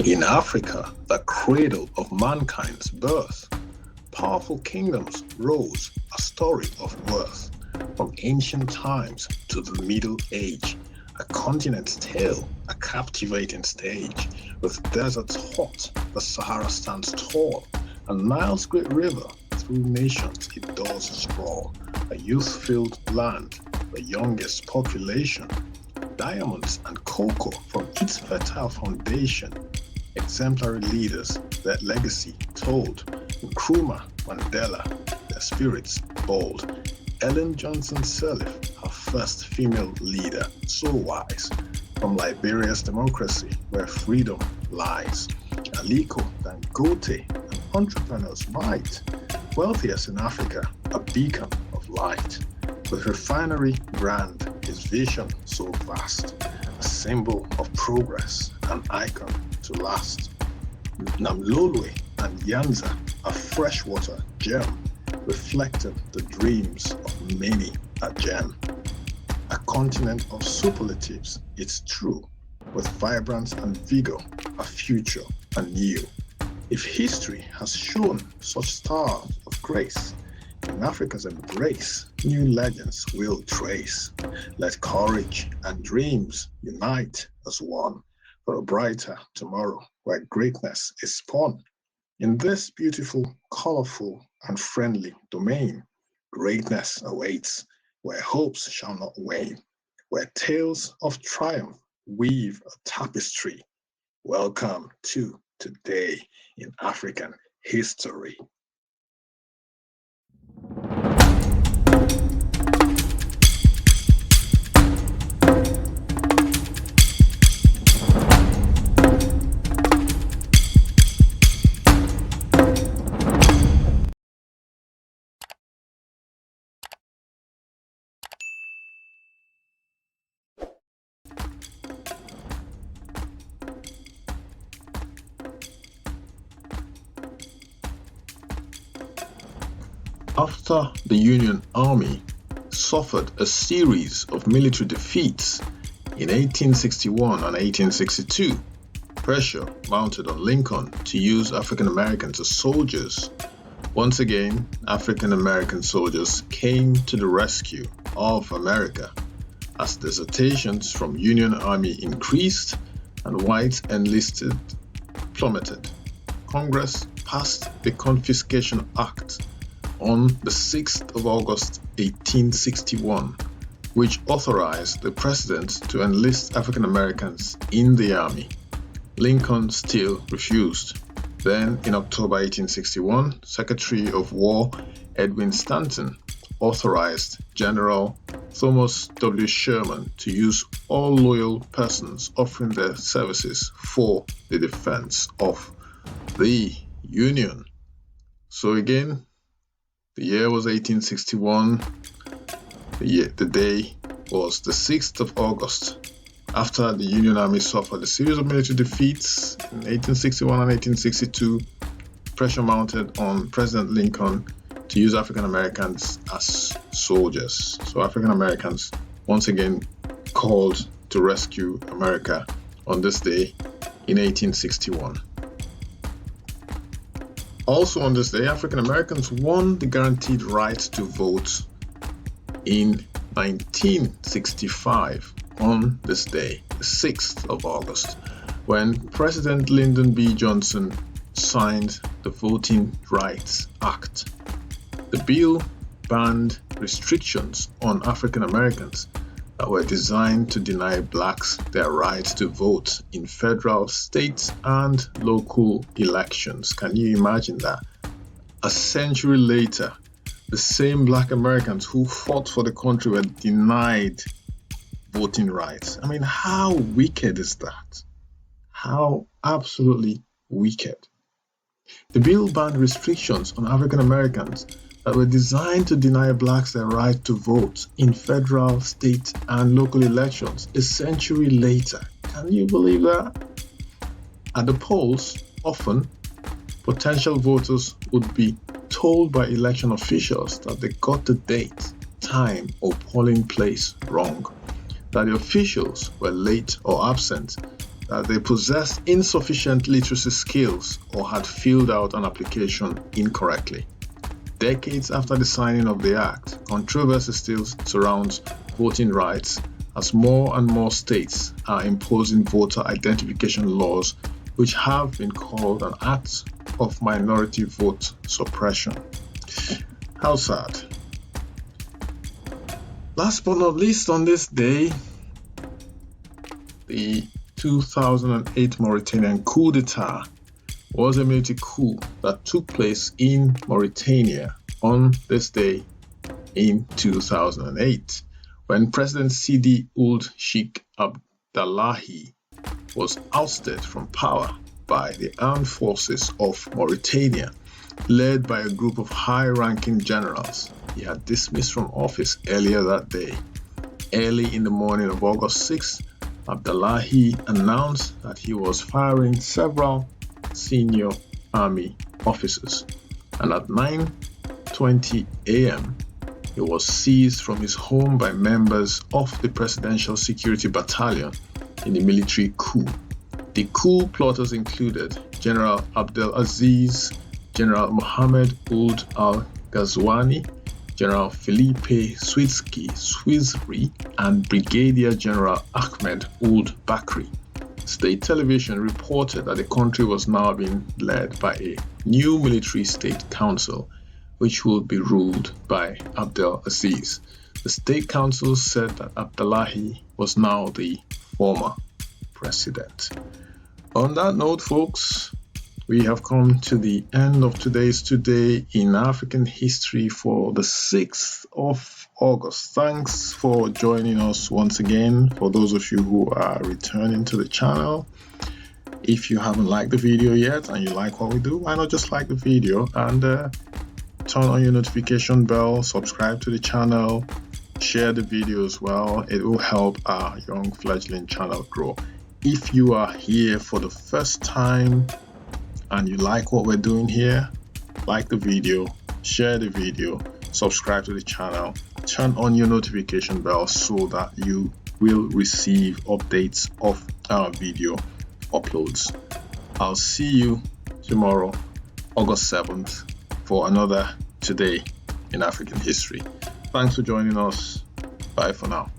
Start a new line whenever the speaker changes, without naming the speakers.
In Africa, the cradle of mankind's birth, powerful kingdoms rose, a story of worth. From ancient times to the Middle Age, a continent's tale, a captivating stage. With deserts hot, the Sahara stands tall, and Nile's great river through nations it does sprawl. A youth-filled land, the youngest population, diamonds and cocoa from its fertile foundation. Exemplary leaders, their legacy told. Nkrumah, Mandela, their spirits bold. Ellen Johnson Sirleaf, her first female leader, so wise. From Liberia's democracy, where freedom lies. Aliko Dangote, an entrepreneur's might. Wealthiest in Africa, a beacon of light. With refinery brand, his vision so vast. A symbol of progress, an icon to last. Namlolwe and Nyanza, a freshwater gem, reflected the dreams of many a gem. A continent of superlatives, it's true, with vibrance and vigor, a future anew. If history has shown such stars of grace, in Africa's embrace, new legends will trace. Let courage and dreams unite as one for a brighter tomorrow where greatness is spun. In this beautiful, colorful, and friendly domain, greatness awaits where hopes shall not wane, where tales of triumph weave a tapestry. Welcome to Today in African History. After the Union Army suffered a series of military defeats in 1861 and 1862, pressure mounted on Lincoln to use African Americans as soldiers. Once again, African American soldiers came to the rescue of America as desertions from Union Army increased and white enlisted plummeted. Congress passed the Confiscation Act on the 6th of August 1861, which authorized the president to enlist African Americans in the army. Lincoln still refused. Then, in October 1861, Secretary of War Edwin Stanton authorized General Thomas W. Sherman to use all loyal persons offering their services for the defense of the Union. So again, the year was 1861. The day was the 6th of August. After the Union Army suffered a series of military defeats in 1861 and 1862, pressure mounted on President Lincoln to use African Americans as soldiers. So African Americans once again called to rescue America on this day in 1861. Also on this day, African Americans won the guaranteed right to vote in 1965 on this day, the 6th of August, when President Lyndon B. Johnson signed the Voting Rights Act. The bill banned restrictions on African Americans that were designed to deny blacks their right to vote in federal, state, and local elections. Can you imagine that? A century later, the same black Americans who fought for the country were denied voting rights. I mean, how wicked is that? How absolutely wicked. The bill banned restrictions on African Americans that were designed to deny blacks their right to vote in federal, state, and local elections a century later. Can you believe that? At the polls, often, potential voters would be told by election officials that they got the date, time, or polling place wrong, that the officials were late or absent, that they possessed insufficient literacy skills or had filled out an application incorrectly. Decades after the signing of the Act, controversy still surrounds voting rights as more and more states are imposing voter identification laws which have been called an act of minority vote suppression. How sad. Last but not least, on this day, the 2008 Mauritanian coup d'etat was a military coup that took place in Mauritania on this day in 2008, when President Sidi Ould Sheikh Abdallahi was ousted from power by the armed forces of Mauritania, led by a group of high-ranking generals he had dismissed from office earlier that day. Early in the morning of August 6th, Abdallahi announced that he was firing several senior army officers, and at 9:20 a.m. he was seized from his home by members of the Presidential Security Battalion in the military coup. The coup plotters included General Abdelaziz, General Mohamed Ould Al-Ghazouani, General Philippe Swizri, and Brigadier General Ahmed Ould Bakri. State television reported that the country was now being led by a new military state council, which would be ruled by Abdelaziz. The state council said that Abdallahi was now the former president. On that note, folks, we have come to the end of today's Today in African History for the 6th of August. Thanks for joining us once again. For those of you who are returning to the channel, if you haven't liked the video yet and you like what we do, why not just like the video and turn on your notification bell, subscribe to the channel, share the video as well. It will help our young fledgling channel grow. If you are here for the first time and you like what we're doing here, like the video, share the video, subscribe to the channel, turn on your notification bell so that you will receive updates of our video uploads. I'll see you tomorrow, August 7th, for another Today in African History. Thanks for joining us. Bye for now.